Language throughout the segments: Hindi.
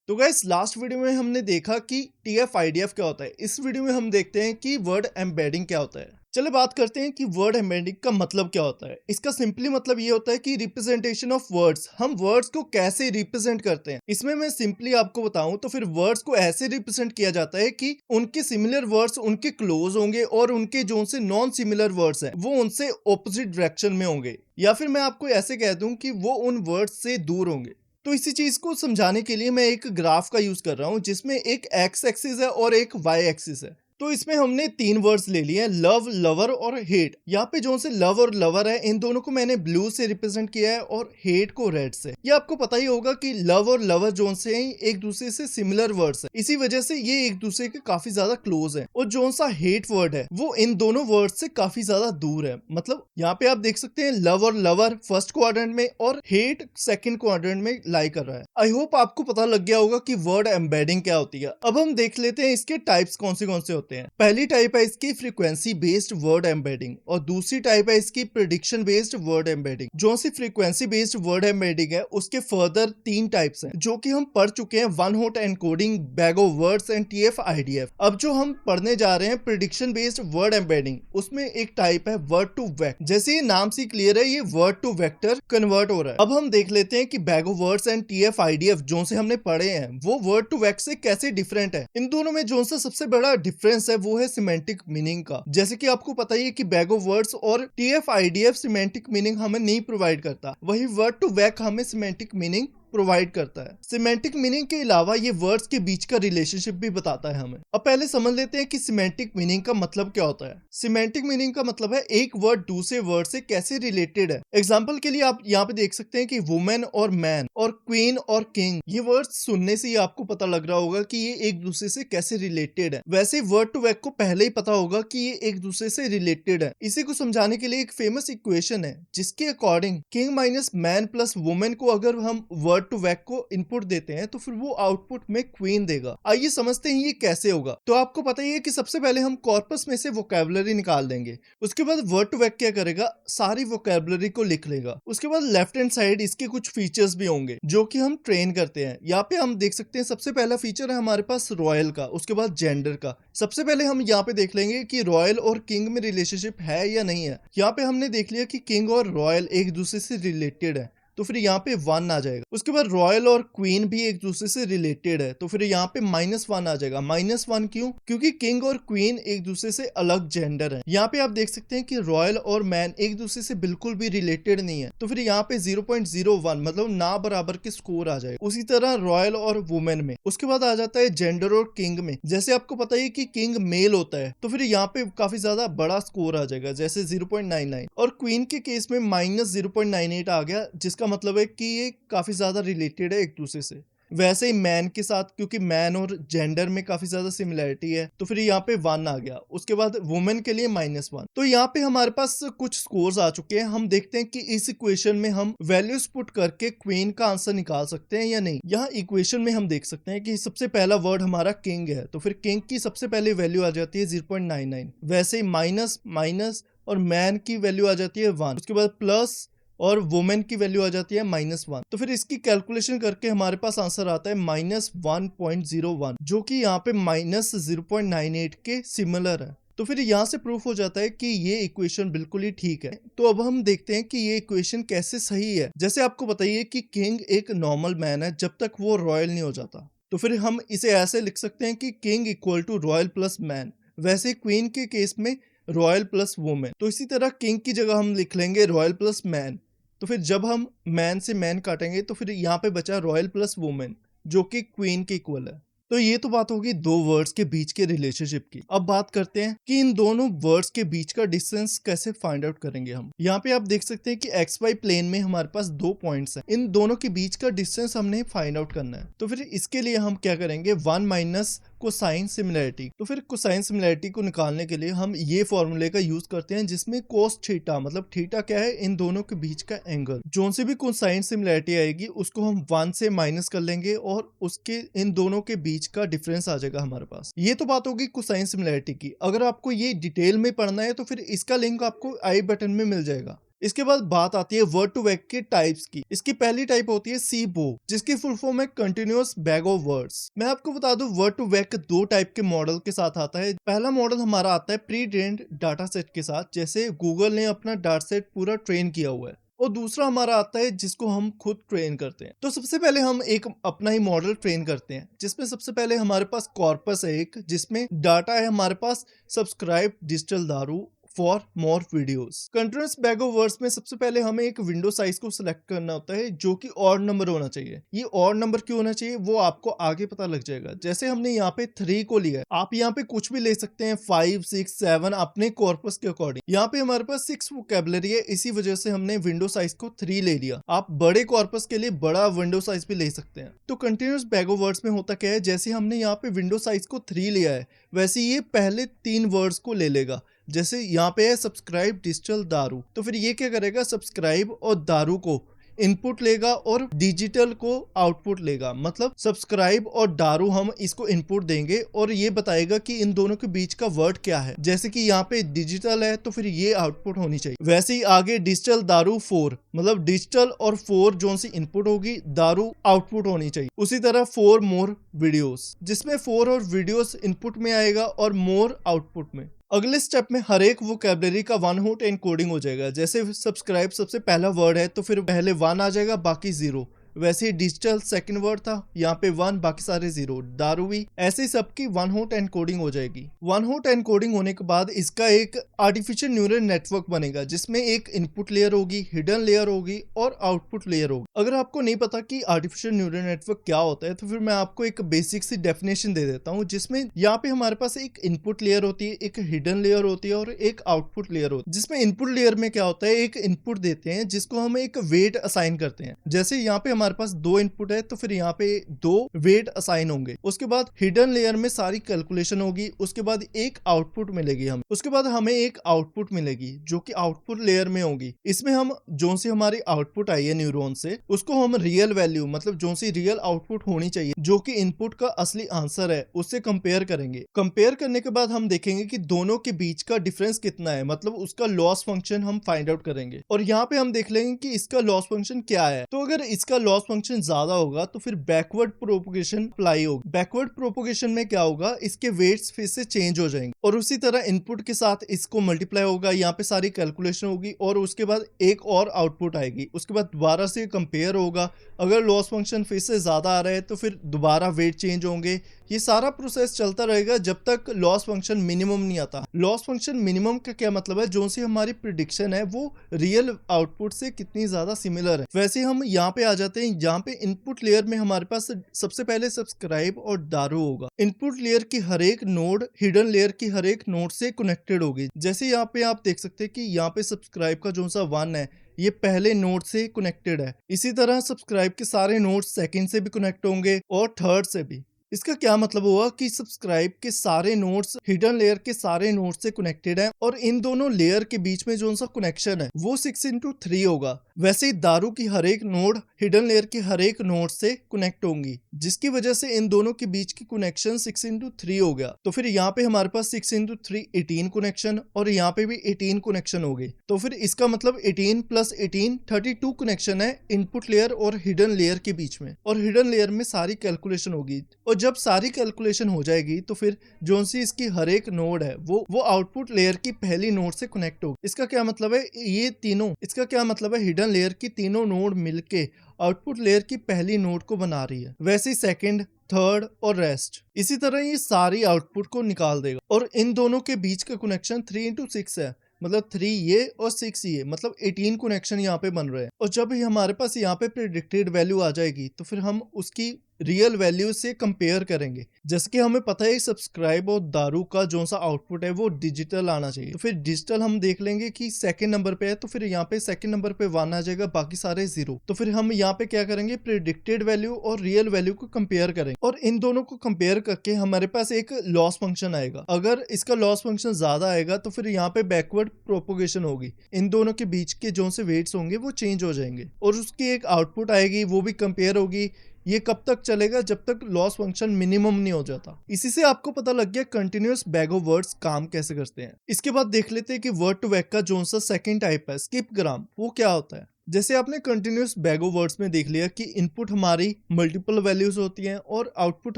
तो गाइस लास्ट वीडियो में हमने देखा कि टीएफ आईडीएफ क्या होता है। इस वीडियो में हम देखते हैं कि वर्ड एम्बेडिंग क्या होता है। चलिए बात करते हैं कि वर्ड एम्बेडिंग का मतलब क्या होता है। इसका सिंपली मतलब ये होता है कि रिप्रेजेंटेशन ऑफ वर्ड्स, हम वर्ड्स को कैसे रिप्रेजेंट करते हैं। इसमें मैं सिंपली आपको बताऊं तो फिर वर्ड्स को ऐसे रिप्रेजेंट किया जाता है कि उनके सिमिलर वर्ड्स उनके क्लोज होंगे और उनके जो उनसे नॉन सिमिलर वर्ड्स हैं वो उनसे ऑपोजिट डायरेक्शन में होंगे, या फिर मैं आपको ऐसे कह दूं कि वो उन वर्ड्स से दूर होंगे। तो इसी चीज को समझाने के लिए मैं एक ग्राफ का यूज कर रहा हूं जिसमें एक एक्स एक्सिस है और एक वाई एक्सिस है। तो इसमें हमने तीन वर्ड्स ले लिए हैं, लव, लवर और हेट। यहाँ पे जो से लव और लवर है इन दोनों को मैंने ब्लू से रिप्रेजेंट किया है और हेट को रेड से। ये आपको पता ही होगा कि लव और लवर जो से एक दूसरे से सिमिलर वर्ड्स है, इसी वजह से ये एक दूसरे के काफी ज्यादा क्लोज है। और जो सा हेट वर्ड है वो इन दोनों वर्ड से काफी ज्यादा दूर है। मतलब यहाँ पे आप देख सकते हैं लव और लवर फर्स्ट क्वाड्रेंट में और हेट सेकंड क्वाड्रेंट में लाई कर रहा है। आई होप आपको पता लग गया होगा कि वर्ड एम्बेडिंग क्या होती है। अब हम देख लेते हैं इसके टाइप्स कौन से होते हैं। पहली टाइप है इसकी फ्रीक्वेंसी बेस्ड वर्ड एम्बेडिंग और दूसरी टाइप है इसकी प्रेडिक्शन बेस्ड वर्ड एम्बेडिंग। जो सी फ्रीक्वेंसी बेस्ड वर्ड एम्बेडिंग है उसके फर्दर तीन टाइप्स हैं जो कि हम पढ़ चुके हैं, one hot encoding, bag of words and TF IDF. अब जो हम पढ़ने जा रहे हैं प्रेडिक्शन बेस्ड वर्ड एम्बेडिंग, उसमें एक टाइप है वर्ड टू वेक्टर। जैसे ये नाम से क्लियर है, ये वर्ड टू वेक्टर कन्वर्ट हो रहा है। अब हम देख लेते हैं कि bag of words and TF IDF जो से हमने पढ़े हैं वो वर्ड टू वेक्टर से कैसे डिफरेंट है। इन दोनों में जो सा सबसे बड़ा डिफरेंस है वो है सिमेंटिक मीनिंग का। जैसे कि आपको पता ही है कि बैग ऑफ वर्ड्स और टीएफ आईडीएफ सिमेंटिक मीनिंग हमें नहीं प्रोवाइड करता, वही वर्ड टू वेक हमें सिमेंटिक मीनिंग प्रोवाइड करता है। सिमेंटिक मीनिंग के अलावा ये वर्ड्स के बीच का रिलेशनशिप भी बताता है हमें। अब पहले समझ लेते हैं कि सिमेंटिक मीनिंग का मतलब क्या होता है। सिमेंटिक मीनिंग का मतलब है एक वर्ड दूसरे वर्ड से कैसे रिलेटेड है। एग्जांपल के लिए आप यहाँ पे देख सकते हैं कि वुमेन और मैन और क्वीन और किंग, ये वर्ड्स सुनने से ही आपको पता लग रहा होगा कि ये एक दूसरे से कैसे रिलेटेड है। वैसे वर्ड टू वेक को पहले ही पता होगा कि ये एक दूसरे से रिलेटेड है। इसी को समझाने के लिए एक फेमस इक्वेशन है जिसके according king minus man plus women को अगर हम वर्ड टू वेक को इनपुट देते हैं तो फिर वो आउटपुट में क्वीन देगा। आइए समझते हैं ये कैसे होगा। तो आपको पता ही है कि सबसे पहले हम कॉर्पस में से वोकैबुलरी निकाल देंगे। उसके बाद वर्ड टू वेक क्या करेगा, सारी वोकैबुलरी को लिख लेगा। उसके बाद लेफ्ट हैंड साइड इसके कुछ फीचर्स भी होंगे जो कि हम ट्रेन करते हैं। यहाँ पे हम देख सकते हैं सबसे पहला फीचर है हमारे पास रॉयल का, उसके बाद जेंडर का। सबसे पहले हम यहाँ पे देख लेंगे कि रॉयल और किंग में रिलेशनशिप है या नहीं है। यहाँ पे हमने देख लिया कि किंग और रॉयल एक दूसरे से रिलेटेड है, तो फिर यहाँ पे 1 आ जाएगा। उसके बाद रॉयल और क्वीन भी एक दूसरे से रिलेटेड है, तो फिर यहाँ पे -1 आ जाएगा। -1 क्यों? क्योंकि किंग और क्वीन एक दूसरे से अलग जेंडर है। यहाँ पे आप देख सकते हैं कि रॉयल और मैन एक दूसरे से बिल्कुल भी रिलेटेड नहीं है, तो फिर यहाँ पे 0.01 मतलब ना बराबर के स्कोर आ जाएगा। उसी तरह रॉयल और वुमेन में। उसके बाद आ जाता है जेंडर और किंग में। जैसे आपको पता है कि किंग मेल होता है तो फिर यहाँ पे काफी ज्यादा बड़ा स्कोर आ जाएगा, जैसे 0.99। और क्वीन के केस में -0.98 आ गया, जिसका मतलब है कि ये काफी ज्यादा रिलेटेड है एक दूसरे से। वैसे ही मैन के साथ, क्योंकि मैन और जेंडर में काफी ज्यादा सिमिलरिटी है, तो फिर यहाँ पे 1 आ गया। उसके बाद वुमेन के लिए -1। तो यहाँ पे हमारे पास कुछ स्कोर्स आ चुके हैं। हम देखते हैं कि इस इक्वेशन में हम वैल्यूज पुट करके क्वीन का आंसर निकाल सकते हैं या नहीं। यहाँ इक्वेशन में हम देख सकते हैं कि सबसे पहला वर्ड हमारा किंग है, तो फिर किंग की सबसे पहले वैल्यू आ जाती है 0.99। वैसे ही माइनस माइनस और मैन की वैल्यू आ जाती है 1। उसके बाद प्लस और वुमेन की वैल्यू आ जाती है -1। तो फिर इसकी कैलकुलेशन करके हमारे पास आंसर आता है -1.01, जो कि यहाँ पे -0.98 के सिमिलर है। तो फिर यहाँ से प्रूफ हो जाता है कि ये इक्वेशन बिल्कुल ही ठीक है। तो अब हम देखते हैं कि ये इक्वेशन कैसे सही है। जैसे आपको बताइए कि किंग एक नॉर्मल मैन है जब तक वो रॉयल नहीं हो जाता, तो फिर हम इसे ऐसे लिख सकते हैं कि king equal to royal plus man. वैसे क्वीन के केस में रॉयल प्लस वुमेन। तो इसी तरह किंग की जगह हम लिख लेंगे रॉयल प्लस मैन। तो फिर जब हम मैन से मैन काटेंगे तो फिर यहाँ पे बचा रॉयल प्लस वुमेन, जो कि क्वीन के इक्वल है। तो ये तो बात होगी दो वर्ड्स के बीच के रिलेशनशिप की। अब बात करते हैं कि इन दोनों वर्ड्स के बीच का डिस्टेंस कैसे फाइंड आउट करेंगे हम। यहाँ पे आप देख सकते हैं कि XY प्लेन में हमारे पास 2 पॉइंट्स हैं। इन दोनों के बीच का डिस्टेंस हमने फाइंड आउट करना है। तो फिर इसके लिए हम क्या करेंगे, 1 माइनस कोसाइन सिमिलरिटी। तो फिर कोसाइन सिमिलरिटी को निकालने के लिए हम ये फॉर्मूले का यूज करते हैं जिसमें कोस थीटा, मतलब थीटा क्या है, इन दोनों के बीच का एंगल। जो से भी कोसाइन सिमिलरिटी आएगी उसको हम 1 से माइनस कर लेंगे और उसके इन दोनों के बीच का डिफरेंस आ जाएगा हमारे पास। ये तो बात होगी कोसाइन सिमिलरिटी की। अगर आपको ये डिटेल में पढ़ना है तो फिर इसका लिंक आपको आई बटन में मिल जाएगा। इसके बाद बात आती है वर्ड टू वेक के टाइप्स की। इसकी पहली टाइप होती है सीबो, जिसकी फुल फॉर्म है कंटिन्यूअस बैग ऑफ वर्ड्स। मैं आपको बता दूं वर्ड टू वेक दो टाइप के मॉडल के साथ आता है। पहला मॉडल हमारा आता है प्री ट्रेन्ड डाटा सेट के साथ, जैसे गूगल ने अपना डाटा सेट पूरा ट्रेन किया हुआ है, और दूसरा हमारा आता है जिसको हम खुद ट्रेन करते हैं। तो सबसे पहले हम एक अपना ही मॉडल ट्रेन करते हैं, जिसमें सबसे पहले हमारे पास कॉर्पस है एक, जिसमें डाटा है हमारे पास सब्सक्राइब डिजिटल दारू for more videos. Continuous bag of words में सबसे पहले हमें एक विंडो साइज को सिलेक्ट करना होता है, जो कि ऑड नंबर होना चाहिए। ये ऑड नंबर क्यों होना चाहिए वो आपको आगे पता लग जाएगा। जैसे हमने यहाँ पे 3 को लिया है, आप यहाँ पे कुछ भी ले सकते हैं, 5, 6, 7 अपने कॉर्पस के अकॉर्डिंग। यहाँ पे हमारे पास 6 वोकैबुलरी है, इसी वजह से हमने विंडो साइज को 3 ले लिया। आप बड़े कॉर्पस के लिए बड़ा विंडो साइज भी ले सकते हैं। तो कंटिन्यूअस बैग ऑफ वर्ड्स में होता क्या है, जैसे हमने यहाँ पे विंडो साइज को 3 लिया है, वैसे ये पहले 3 वर्ड्स को ले लेगा। जैसे यहाँ पे है सब्सक्राइब डिजिटल दारू, तो फिर ये क्या करेगा, सब्सक्राइब और दारू को इनपुट लेगा और डिजिटल को आउटपुट लेगा। मतलब सब्सक्राइब और दारू हम इसको इनपुट देंगे और ये बताएगा कि इन दोनों के बीच का वर्ड क्या है। जैसे कि यहाँ पे डिजिटल है तो फिर ये आउटपुट होनी चाहिए। वैसे ही आगे डिजिटल दारू 4, मतलब डिजिटल और 4 जो सी इनपुट होगी, दारू आउटपुट होनी चाहिए। उसी तरह 4 मोर वीडियोस, जिसमें 4 और वीडियोस इनपुट में आएगा और मोर आउटपुट में। अगले स्टेप में हर एक वोकैबुलरी का 1 हॉट एनकोडिंग हो जाएगा। जैसे सब्सक्राइब सबसे पहला वर्ड है तो फिर पहले 1 आ जाएगा, बाकी 0। वैसे ही डिजिटल सेकंड वर्ड था, यहाँ पे 1, बाकी सारे 0। दारू भी ऐसे ही सबकी 1 हॉट एनकोडिंग हो जाएगी। 1 हॉट एनकोडिंग होने के बाद इसका एक आर्टिफिशियल न्यूरल नेटवर्क बनेगा, जिसमें एक इनपुट लेयर होगी, हिडन लेयर होगी और आउटपुट लेयर होगी। अगर आपको नहीं पता कि आर्टिफिशियल न्यूरल नेटवर्क क्या होता है, तो फिर मैं आपको एक बेसिक सी डेफिनेशन दे देता हूँ, जिसमें यहाँ पे हमारे पास एक इनपुट लेयर होती है, एक हिडन लेयर होती है और एक आउटपुट लेयर होती है। जिसमें इनपुट लेयर में क्या होता है, एक इनपुट देते हैं जिसको हम एक वेट असाइन करते हैं। जैसे यहाँ पे हमारे पास 2 इनपुट है तो फिर यहाँ पे 2 वेट असाइन होंगे। उसके बाद हिडन लेयर में सारी कैलकुलेशन होगी, उसके बाद एक आउटपुट मिलेगी हमें। उसके बाद हमें एक आउटपुट मिलेगी जो कि आउटपुट लेयर में होगी। इसमें हम जो सी हमारी आउटपुट आई है न्यूरॉन से, उसको हम रियल वैल्यू, मतलब जो सी रियल आउटपुट होनी चाहिए जो कि इनपुट का असली आंसर है, उससे कंपेयर करेंगे। कंपेयर करने के बाद हम देखेंगे कि दोनों के बीच का डिफरेंस कितना है, मतलब उसका लॉस फंक्शन हम फाइंड आउट करेंगे। और यहाँ पे हम देख लेंगे कि इसका लॉस फंक्शन क्या है। तो अगर इसका लॉस फंक्शन ज्यादा होगा तो फिर बैकवर्ड प्रोपोगेशन अप्लाई होगी। बैकवर्ड प्रोपोगेशन में क्या होगा, इसके वेट्स फिर से चेंज हो जाएंगे और उसी तरह इनपुट के साथ इसको मल्टीप्लाई होगा, यहाँ पे सारी कैलकुलेशन होगी और उसके बाद एक और आउटपुट आएगी। उसके बाद दोबारा से कंपेयर होगा, अगर लॉस फंक्शन फिर से ज्यादा आ रहा है तो फिर दोबारा वेट चेंज होंगे। ये सारा प्रोसेस चलता रहेगा जब तक लॉस फंक्शन मिनिमम नहीं आता। लॉस फंक्शन मिनिमम का क्या मतलब है, जो सी हमारी प्रिडिक्शन है वो रियल आउटपुट से कितनी ज्यादा सिमिलर है। वैसे हम यहाँ पे आ जाते हैं, यहाँ पे इनपुट लेयर में हमारे पास सबसे पहले सब्सक्राइब और दारू होगा। इनपुट लेयर की हर एक नोड हिडन लेयर की हर एक नोड से कनेक्टेड होगी। जैसे यहाँ पे आप देख सकते हैं कि यहाँ पे सब्सक्राइब का जो सा 1 है ये पहले नोड से कनेक्टेड है। इसी तरह सब्सक्राइब के सारे नोड सेकंड से भी कनेक्ट होंगे और थर्ड से भी। इसका क्या मतलब हुआ कि सब्सक्राइब के सारे नोड्स हिडन लेयर के सारे नोड से कनेक्टेड है और इन दोनों लेयर के बीच में जो सा कनेक्शन है वो 6x3 होगा। वैसे ही दारू की हर एक नोड हिडन लेयर के हर एक नोड से कनेक्ट होंगी, जिसकी वजह से इन दोनों के बीच की कनेक्शन 6x3 हो गया। तो फिर यहाँ पे हमारे पास 6x3 18 कनेक्शन और यहाँ पे भी 18 कनेक्शन हो गए। तो फिर इसका मतलब 18 + 18 32 कनेक्शन है इनपुट लेयर और हिडन लेयर के बीच में, और हिडन लेयर में सारी कैलकुलेशन होगी। और जब सारी कैलकुलेशन हो जाएगी तो फिर जो सी इसकी हर एक नोड है वो आउटपुट लेयर की पहली नोड से कनेक्ट होगी। इसका क्या मतलब है, ये तीनों, इसका क्या मतलब है, हिडन लेयर की तीनों नोड मिलके आउटपुट लेयर की पहली नोड को बना रही है। वैसे ही सेकंड, थर्ड और रेस्ट, इसी तरह ये सारी आउटपुट को निकाल देगा। और इन दोनों के बीच का कनेक्शन 3x6 है, मतलब 3 ये और 6 ये, मतलब 18 कनेक्शन यहाँ पे बन रहे हैं। और जब ही हमारे पास यहाँ पे प्रेडिक्टेड वैल्यू आ जाएगी तो फिर हम उसकी रियल वैल्यू से कंपेयर करेंगे। जैसे कि हमें पता है सब्सक्राइब और दारू का जो सा आउटपुट है वो डिजिटल आना चाहिए, तो फिर डिजिटल हम देख लेंगे कि सेकंड नंबर पे है तो फिर यहाँ पे सेकंड नंबर पे 1 आ जाएगा, बाकी सारे 0। तो फिर हम यहाँ पे क्या करेंगे, प्रेडिक्टेड वैल्यू और रियल वैल्यू को कंपेयर करेंगे और इन दोनों को कंपेयर करके हमारे पास एक लॉस फंक्शन आएगा। अगर इसका लॉस फंक्शन ज्यादा आएगा तो फिर यहाँ पे बैकवर्ड प्रोपोगेशन होगी, इन दोनों के बीच के जो से वेट्स होंगे वो चेंज हो जाएंगे और उसकी एक आउटपुट आएगी, वो भी कंपेयर होगी ये कब तक चलेगा, जब तक लॉस फंक्शन मिनिमम नहीं हो जाता। इसी से आपको पता लग गया कंटिन्यूअस बैग ऑफ वर्ड्स काम कैसे करते हैं। इसके बाद देख लेते हैं कि वर्ड टू वैक का जो सा सेकंड टाइप है स्किप ग्राम, वो क्या होता है। जैसे आपने कंटिन्यूअस बैग ऑफ वर्ड्स में देख लिया कि इनपुट हमारी मल्टीपल वैल्यूज होती हैं और आउटपुट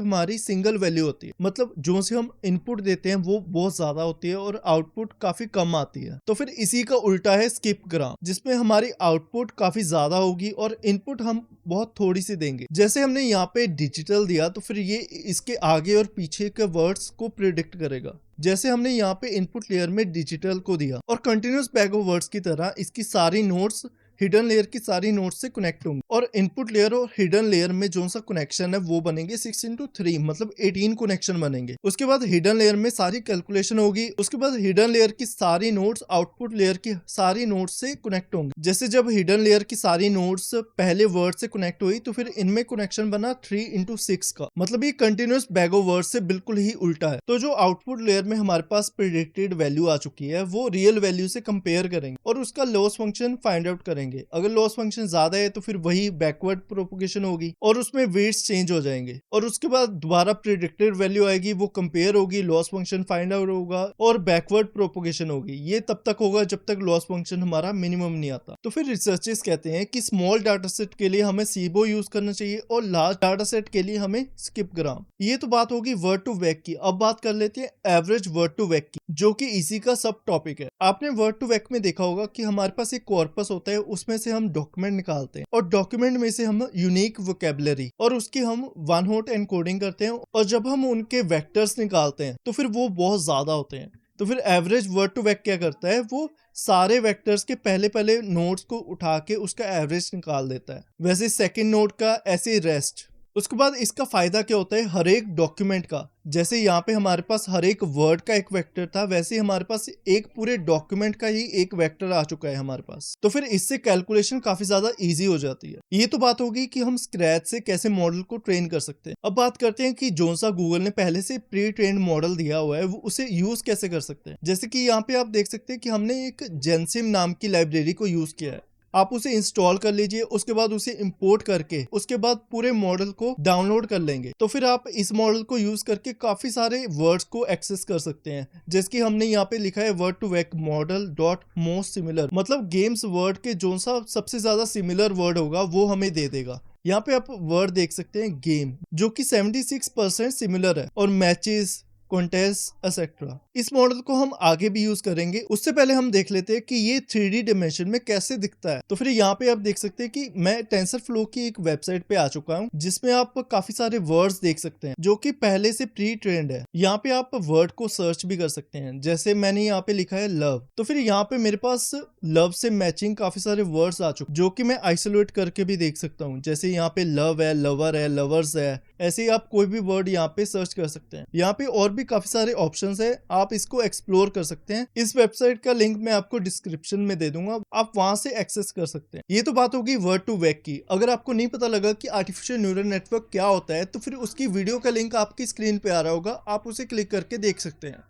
हमारी सिंगल वैल्यू होती है। मतलब जो से हम इनपुट देते हैं वो बहुत ज्यादा होती है और आउटपुट काफी कम आती है। तो फिर इसी का उल्टा है स्किप ग्राम, जिसमें हमारी आउटपुट काफी ज्यादा होगी और इनपुट हम बहुत थोड़ी सी देंगे। जैसे हमने यहाँ पे डिजिटल दिया तो फिर ये इसके आगे और पीछे के वर्ड्स को प्रिडिक्ट करेगा। जैसे हमने यहाँ पे इनपुट लेयर में डिजिटल को दिया और कंटिन्यूअस बैग ऑफ वर्ड्स की तरह इसकी सारी नोड्स हिडन लेयर की सारी नोड्स से कनेक्ट होंगे और इनपुट लेयर और हिडन लेयर में जो सा कनेक्शन है वो बनेंगे 6x3, मतलब 18 कनेक्शन बनेंगे। उसके बाद हिडन लेयर में सारी कैलकुलेशन होगी। उसके बाद हिडन लेयर की सारी नोड्स आउटपुट लेयर की सारी नोड्स से कनेक्ट होंगे। जैसे जब हिडन लेयर की सारी नोड्स पहले वर्ड से कनेक्ट हुई तो फिर इनमें कनेक्शन बना 3x6 का, मतलब ये कंटिन्यूअस बैग ऑफ वर्ड से बिल्कुल ही उल्टा है। तो जो आउटपुट लेयर में हमारे पास प्रेडिक्टेड वैल्यू आ चुकी है वो रियल वैल्यू से कंपेयर करेंगे और उसका लॉस फंक्शन फाइंड आउट करेंगे। अगर लॉस फंक्शन ज्यादा है तो फिर वही बैकवर्ड प्रोपोगेशन होगी और उसमें वेट्स चेंज हो जाएंगे और उसके बाद दोबारा प्रेडिक्टेड वैल्यू आएगी, वो कंपेयर होगी, लॉस फंक्शन फाइंड आउट होगा और बैकवर्ड प्रोपोगेशन होगी। ये तब तक होगा जब तक लॉस फंक्शन हमारा मिनिमम नहीं आता। तो फिर रिसर्चर्स कहते हैं कि स्मॉल डाटा सेट के लिए हमें सीबो यूज करना चाहिए और लार्ज डाटा सेट के लिए हमें स्किप ग्राम। ये तो बात होगी वर्ड टू वैक की। अब बात कर लेते हैं एवरेज वर्ड टू वैक की, जो कि इसी का सब टॉपिक है। आपने वर्ड टू वैक में देखा होगा कि हमारे पास एक कॉर्पस होता है, उसमें से हम डॉक्यूमेंट निकालते हैं और डॉक्यूमेंट में से हम यूनिक वोकैबुलरी और उसकी हम वन हॉट एनकोडिंग करते हैं और जब हम उनके वेक्टर्स निकालते हैं तो फिर वो बहुत ज्यादा होते हैं। तो फिर एवरेज वर्ड टू वैक क्या करता है, वो सारे वेक्टर्स के पहले पहले नोड्स को उठा के उसका एवरेज निकाल देता है। वैसे सेकंड नोड का ऐसे रेस्ट। उसके बाद इसका फायदा क्या होता है हर एक डॉक्यूमेंट का, जैसे यहाँ पे हमारे पास हर एक वर्ड का एक वेक्टर था, वैसे ही हमारे पास एक पूरे डॉक्यूमेंट का ही एक वेक्टर आ चुका है हमारे पास। तो फिर इससे कैलकुलेशन काफी ज्यादा इजी हो जाती है। ये तो बात होगी कि हम स्क्रैच से कैसे मॉडल को ट्रेन कर सकते हैं। अब बात करते हैं कि जो सा गूगल ने पहले से प्री ट्रेन्ड मॉडल दिया हुआ है वो उसे यूज कैसे कर सकते हैं। जैसे कि यहाँ पे आप देख सकते हैं कि हमने एक जेनसिम नाम की लाइब्रेरी को यूज किया है। आप उसे इंस्टॉल कर लीजिए, उसके बाद उसे इंपोर्ट करके उसके बाद पूरे मॉडल को डाउनलोड कर लेंगे। तो फिर आप इस मॉडल को यूज करके काफी सारे वर्ड्स को एक्सेस कर सकते हैं। जैसे कि हमने यहाँ पे लिखा है word to vec model dot most similar, मतलब गेम्स वर्ड के जो सा सबसे ज्यादा सिमिलर वर्ड होगा वो हमें दे देगा। यहाँ पे आप वर्ड देख सकते हैं गेम, जो कि 76% सिमिलर है, और मैचेस, कॉन्टेस्ट एक्सेट्रा। इस मॉडल को हम आगे भी यूज करेंगे। उससे पहले हम देख लेते हैं कि ये 3D डिमेंशन में कैसे दिखता है। तो फिर यहाँ पे आप देख सकते हैं कि मैं टेंसरफ्लो की एक वेबसाइट पे आ चुका हूँ, जिसमें आप काफी सारे वर्ड्स देख सकते हैं जो कि पहले से प्री ट्रेंड है। यहाँ पे आप वर्ड को सर्च भी कर सकते हैं, जैसे मैंने यहाँ पे लिखा है लव। तो फिर यहाँ पे मेरे पास लव से मैचिंग काफी सारे वर्ड्स आ चुके, जो कि मैं आइसोलेट करके भी देख सकता हूँ। जैसे यहाँ पे लव है, लवर है, लवर्स है, ऐसे ही आप कोई भी वर्ड यहाँ पे सर्च कर सकते हैं। यहाँ पे और भी काफी सारे ऑप्शंस है, आप इसको एक्सप्लोर कर सकते हैं। इस वेबसाइट का लिंक मैं आपको डिस्क्रिप्शन में दे दूंगा, आप वहां से एक्सेस कर सकते हैं। ये तो बात होगी वर्ड टू वैक की। अगर आपको नहीं पता लगा कि आर्टिफिशियल न्यूरल नेटवर्क क्या होता है तो फिर उसकी वीडियो का लिंक आपकी स्क्रीन पे आ रहा होगा, आप उसे क्लिक करके देख सकते हैं।